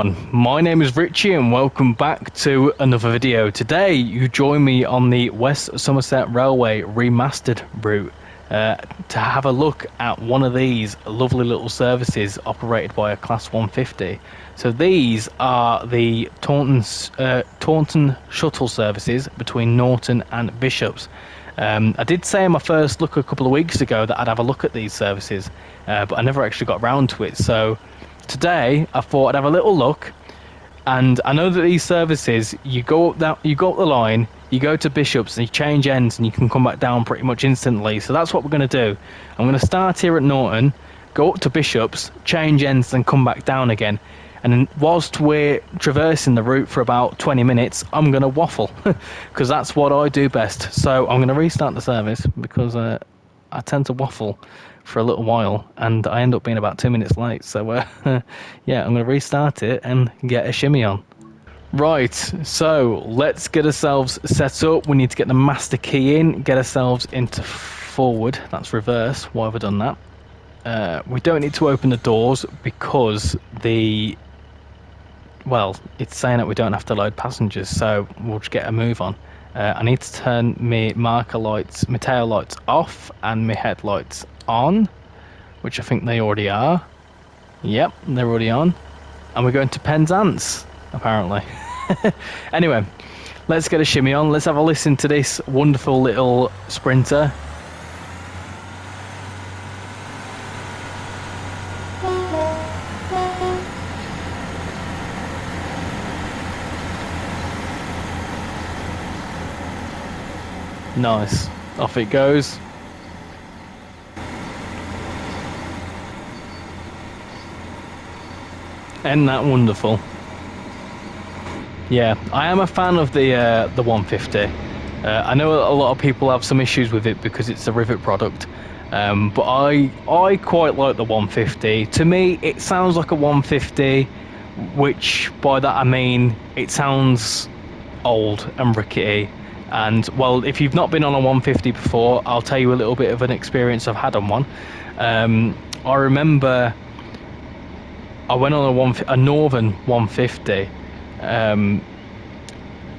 everyone, my name is Richie and welcome back to another video. Today you join me on the West Somerset Railway Remastered route to have a look at one of these lovely little services operated by a Class 150. So these are the Taunton Shuttle services between Norton and Bishops. I did say in my first look a couple of weeks ago that I'd have a look at these services, but I never actually got round to it. So today I thought I'd have a little look, and I know that these services, you go up the line, you go to Bishops and you change ends and you can come back down pretty much instantly. So that's what we're going to do. I'm going to start here at Norton, go up to Bishops, change ends and come back down again. And then whilst we're traversing the route for about 20 minutes, I'm going to waffle because that's what I do best. So I'm going to restart the service because I tend to waffle for a little while and I end up being about 2 minutes late. So yeah, I'm going to restart it and get a shimmy on. Right, so let's get ourselves set up. We need to get the master key in, get ourselves into forward. That's reverse. Why have I done that? We don't need to open the doors because it's saying that we don't have to load passengers, so we'll just get a move on. I need to turn my marker lights, my tail lights off and my headlights on, which I think they already are. Yep, they're already on. And we're going to Penzance, apparently. Anyway, let's get a shimmy on. Let's have a listen to this wonderful little sprinter. Nice. Off it goes. Isn't that wonderful? Yeah, I am a fan of the 150. I know a lot of people have some issues with it because it's a rivet product, but I quite like the 150. To me, it sounds like a 150, which by that I mean it sounds old and rickety. And well, if you've not been on a 150 before, I'll tell you a little bit of an experience I've had on one. I remember I went on a Northern 150,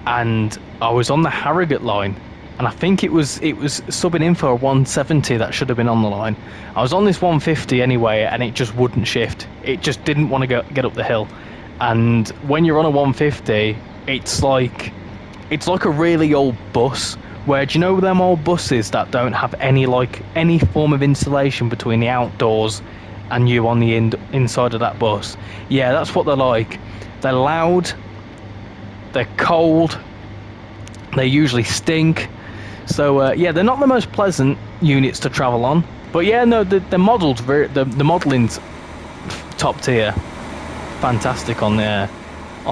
and I was on the Harrogate line, and I think it was subbing in for a 170 that should have been on the line. I was on this 150 anyway, and it just wouldn't shift. It just didn't want to get up the hill. And when you're on a 150, it's like a really old bus, where, do you know them old buses that don't have any form of insulation between the outdoors and you on the inside of that bus? Yeah, that's what they're like. They're loud, they're cold, they usually stink. So yeah, they're not the most pleasant units to travel on. But yeah, no, they're modelled the modelling's top tier, fantastic on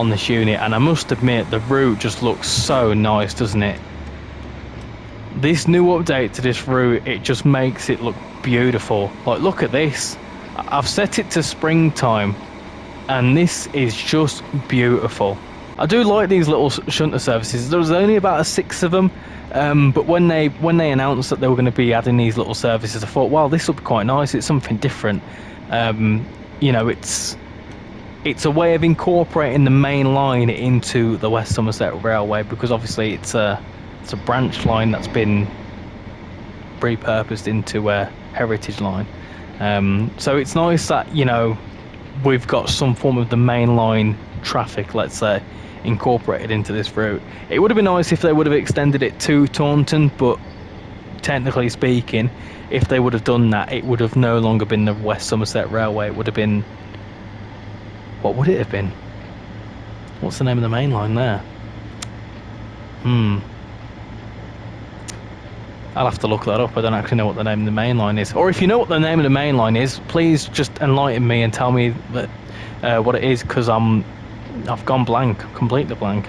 this unit, and I must admit the route just looks so nice, doesn't it? This new update to this route, it just makes it look beautiful. Like, look at this. I've set it to springtime and this is just beautiful. I do like these little shunter services. There was only about 6 of them, but when they announced that they were going to be adding these little services, I thought, wow, this will be quite nice. It's something different. You know, it's a way of incorporating the main line into the West Somerset Railway, because obviously it's a branch line that's been repurposed into a heritage line. So it's nice that, you know, we've got some form of the main line traffic, let's say, incorporated into this route. It would have been nice if they would have extended it to Taunton, but technically speaking, if they would have done that, it would have no longer been the West Somerset Railway. It would have been, what would it have been? What's the name of the main line there? I'll have to look that up. I don't actually know what the name of the main line is. Or if you know what the name of the main line is, please just enlighten me and tell me that what it is, because I've gone blank, completely blank.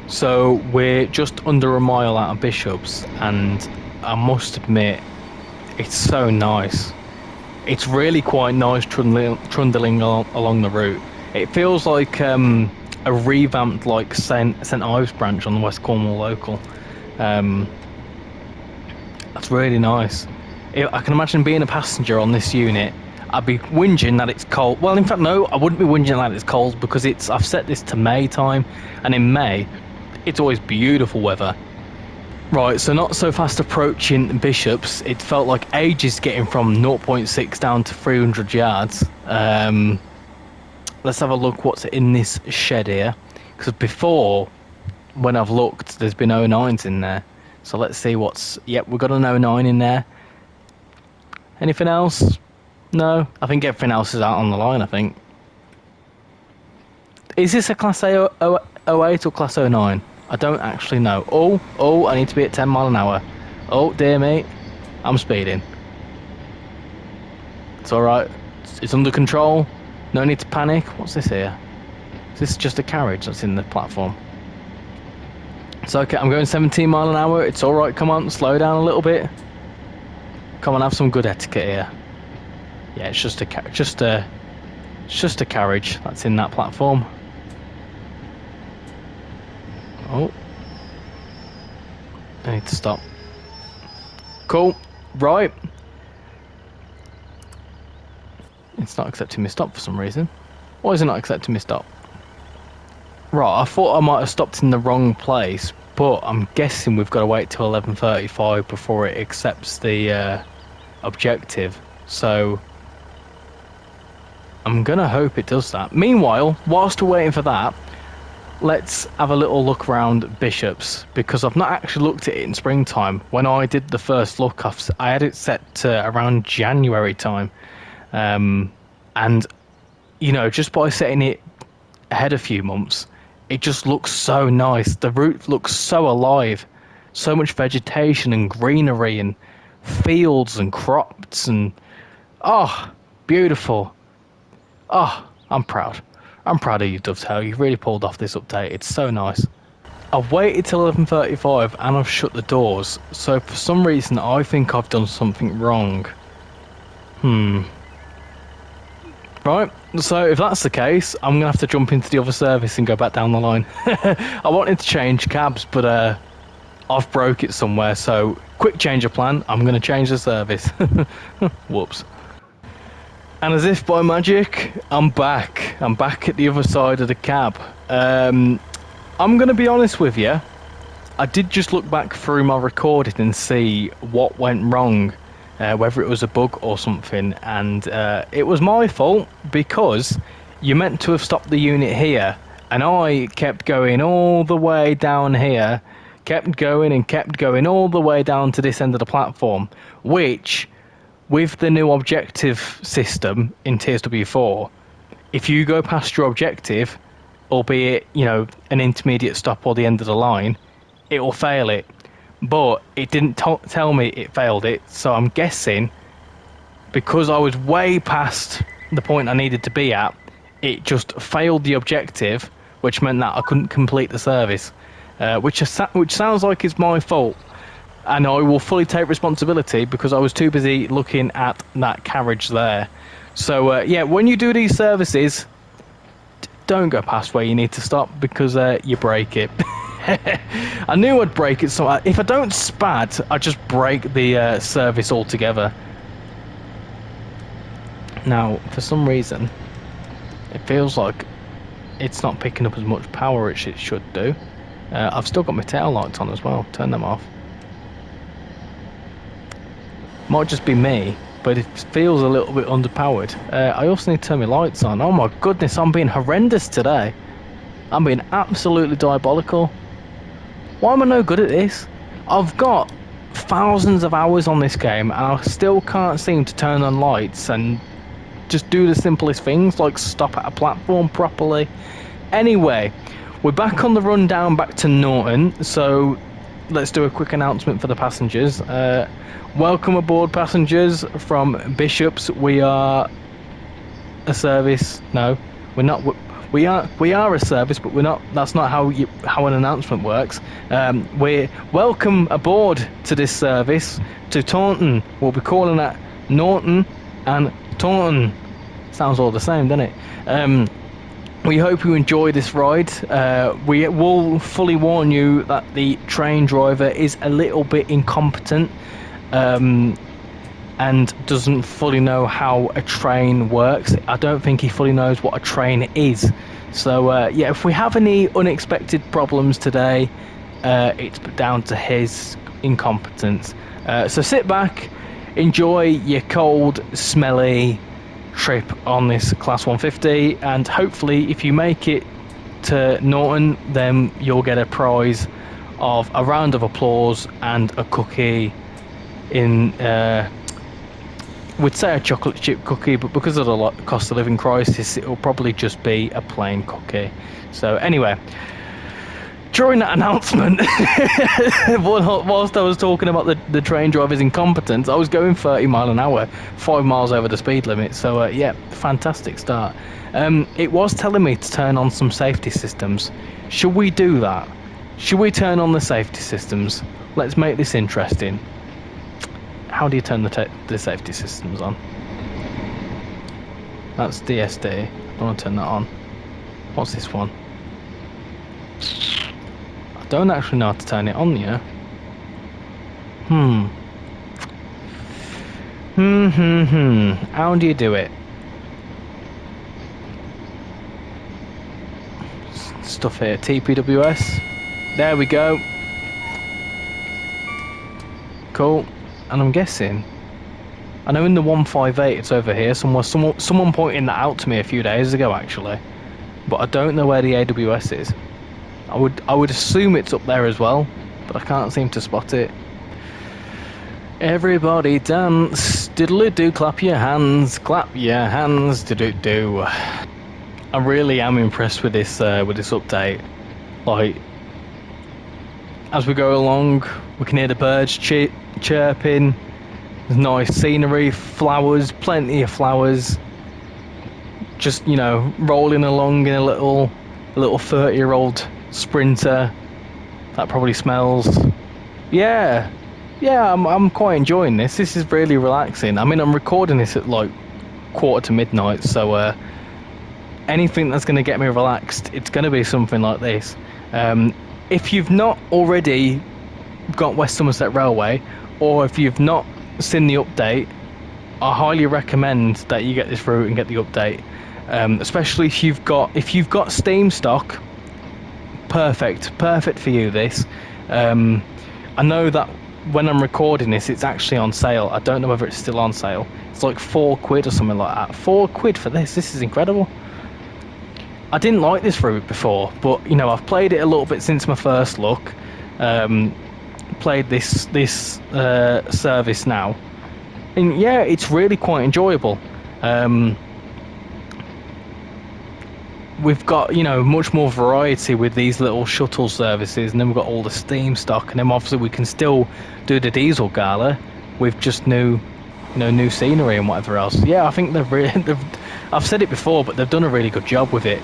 So we're just under a mile out of Bishops, and I must admit, it's so nice. It's really quite nice trundling along the route. It feels like a revamped like St Ives branch on the West Cornwall local. That's really nice. I can imagine being a passenger on this unit I'd be whinging that it's cold. Well, in fact, no, I wouldn't be whinging that it's cold because I've set this to May time, and in May, it's always beautiful weather. Right, so not so fast approaching Bishops. It felt like ages getting from 0.6 down to 300 yards. Let's have a look what's in this shed here. Because before, when I've looked, there's been 09s in there. So let's see what's... Yep, we've got an 09 in there. Anything else? No, I think everything else is out on the line, I think. Is this a Class A 08 or Class 09? I don't actually know. Oh, I need to be at 10 mile an hour. Oh, dear me. I'm speeding. It's alright. It's under control. No need to panic. What's this here? Is this just a carriage that's in the platform? It's okay. I'm going 17 mile an hour. It's alright. Come on, slow down a little bit. Come on, have some good etiquette here. Yeah, it's just a carriage that's in that platform. Oh, I need to stop. Cool, right. It's not accepting me stop for some reason. Why is it not accepting me stop? Right, I thought I might have stopped in the wrong place, but I'm guessing we've got to wait till 11:35 before it accepts the objective. So I'm gonna hope it does that. Meanwhile, whilst we're waiting for that, let's have a little look around Bishops, because I've not actually looked at it in springtime. When I did the first look, I had it set to around January time. And, you know, just by setting it ahead a few months, it just looks so nice. The route looks so alive. So much vegetation and greenery and fields and crops and... Oh, beautiful. Oh, I'm proud. I'm proud of you, Dovetail. You've really pulled off this update. It's so nice. I've waited till 11:35 and I've shut the doors. So for some reason, I think I've done something wrong. Right. So if that's the case, I'm going to have to jump into the other service and go back down the line. I wanted to change cabs, but I've broke it somewhere. So quick change of plan. I'm going to change the service. Whoops. And as if by magic, I'm back. I'm back at the other side of the cab. I'm going to be honest with you. I did just look back through my recording and see what went wrong, whether it was a bug or something. And it was my fault, because you meant to have stopped the unit here. And I kept going all the way down here. Kept going all the way down to this end of the platform. Which... with the new objective system in TSW4, if you go past your objective, albeit, you know, an intermediate stop or the end of the line, it will fail it. But it didn't tell me it failed it, so I'm guessing because I was way past the point I needed to be at, it just failed the objective, which meant that I couldn't complete the service, which sounds like it's my fault. And I will fully take responsibility because I was too busy looking at that carriage there. So, yeah, when you do these services, don't go past where you need to stop, because you break it. I knew I'd break it. So if I don't spat, I just break the service altogether. Now, for some reason, it feels like it's not picking up as much power as it should do. I've still got my tail lights on as well. Turn them off. Might just be me, but it feels a little bit underpowered. I also need to turn my lights on. Oh my goodness, I'm being horrendous today. I'm being absolutely diabolical. Why am I no good at this? I've got thousands of hours on this game and I still can't seem to turn on lights and just do the simplest things like stop at a platform properly. Anyway, we're back on the run down back to Norton, so let's do a quick announcement for the passengers. Welcome aboard, passengers from Bishops. We are a service. No, we're not. We are a service, but we're not. That's not how an announcement works. We're welcome aboard to this service to Taunton. We'll be calling at Norton and Taunton. Sounds all the same, doesn't it? We hope you enjoy this ride. We will fully warn you that the train driver is a little bit incompetent. and doesn't fully know how a train works. I don't think he fully knows what a train is. So yeah, if we have any unexpected problems today, it's down to his incompetence. So sit back, enjoy your cold, smelly trip on this Class 150, and hopefully if you make it to Norton, then you'll get a prize of a round of applause and a cookie in we'd say a chocolate chip cookie, but because of the cost of living crisis, it'll probably just be a plain cookie. So anyway, during that announcement, whilst I was talking about the train driver's incompetence, I was going 30 mile an hour, 5 miles over the speed limit. So yeah, fantastic start. It was telling me to turn on some safety systems. Should we do that? Should we turn on the safety systems? Let's make this interesting. How do you turn the safety systems on? That's DSD. I don't want to turn that on. What's this one? I don't actually know how to turn it on yet. How do you do it? Stuff here. TPWS. There we go. Cool. And I'm guessing, I know in the 158 it's over here somewhere. Someone pointed that out to me a few days ago actually, but I don't know where the AWS is. I would assume it's up there as well, but I can't seem to spot it. Everybody dance, diddle-do, clap your hands, do-do-do. I really am impressed with this update. Like, as we go along, we can hear the birds chirping. There's nice scenery, flowers, plenty of flowers. Just, you know, rolling along in a little 30-year-old Sprinter that probably smells. Yeah, I'm quite enjoying this. This is really relaxing. I mean, I'm recording this at like 1:45, so anything that's going to get me relaxed, it's going to be something like this. If you've not already got West Somerset Railway, or if you've not seen the update, I highly recommend that you get this route and get the update. Especially if you've got Steam stock. Perfect for you this. I know that when I'm recording this it's actually on sale. I don't know whether it's still on sale. It's like £4 or something like that. £4 for this is incredible. I didn't like this route before, but you know, I've played it a little bit since my first look. Played this service now, and yeah, it's really quite enjoyable. We've got, you know, much more variety with these little shuttle services, and then we've got all the steam stock, and then obviously we can still do the diesel gala with just new scenery and whatever else. Yeah, I think I've said it before, but they've done a really good job with it.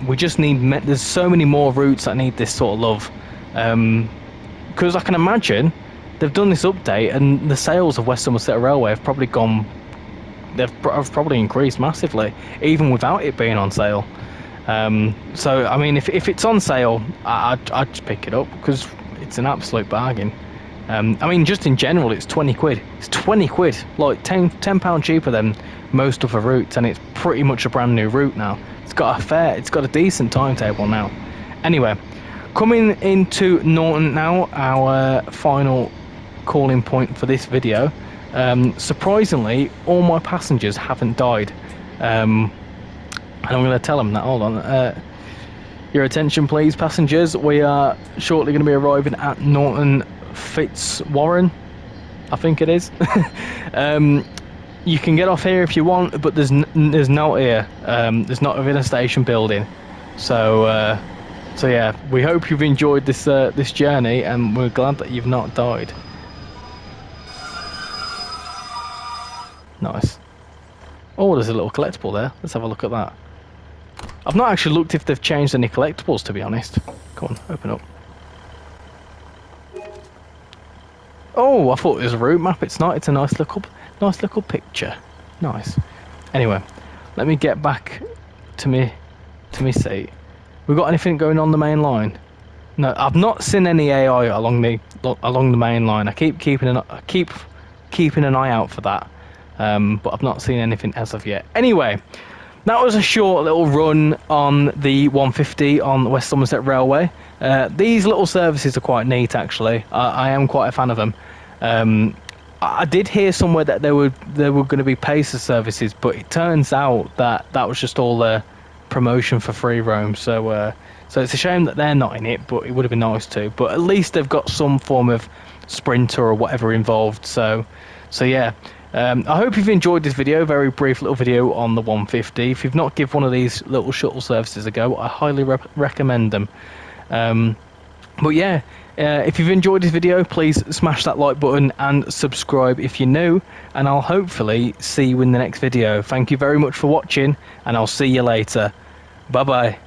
We just need, there's so many more routes that need this sort of love, because I can imagine they've done this update and the sales of West Somerset Railway have probably increased massively, even without it being on sale. So I mean, if it's on sale, I'd just pick it up because it's an absolute bargain. I mean, just in general, it's 20 quid. It's 20 quid, like £10 cheaper than most other routes, and it's pretty much a brand new route now. It's got a decent timetable now. Anyway, coming into Norton now, our final calling point for this video. Surprisingly, all my passengers haven't died, and I'm going to tell them that. Hold on, your attention please, passengers. We are shortly going to be arriving at Norton Fitzwarren, I think it is. You can get off here if you want, but there's not here. There's not within a station building. So yeah, we hope you've enjoyed this journey, and we're glad that you've not died. Nice. Oh, there's a little collectible there. Let's have a look at that. I've not actually looked if they've changed any collectibles, to be honest. Come on, open up. Oh, I thought it was a route map. It's not. It's a nice little picture. Nice. Anyway, let me get back to me seat. We got anything going on the main line? No, I've not seen any AI along the main line. I keep keeping an eye out for that, but I've not seen anything as of yet. Anyway, that was a short little run on the 150 on the West Somerset Railway. These little services are quite neat, actually. I am quite a fan of them. I did hear somewhere that there were going to be pacer services, but it turns out that was just all the promotion for free roam. So it's a shame that they're not in it, but it would have been nice to. But at least they've got some form of sprinter or whatever involved. So yeah. I hope you've enjoyed this video, very brief little video on the 150. If you've not given one of these little shuttle services a go, I highly recommend them. But yeah, if you've enjoyed this video, please smash that like button and subscribe if you're new, and I'll hopefully see you in the next video. Thank you very much for watching, and I'll see you later. Bye bye.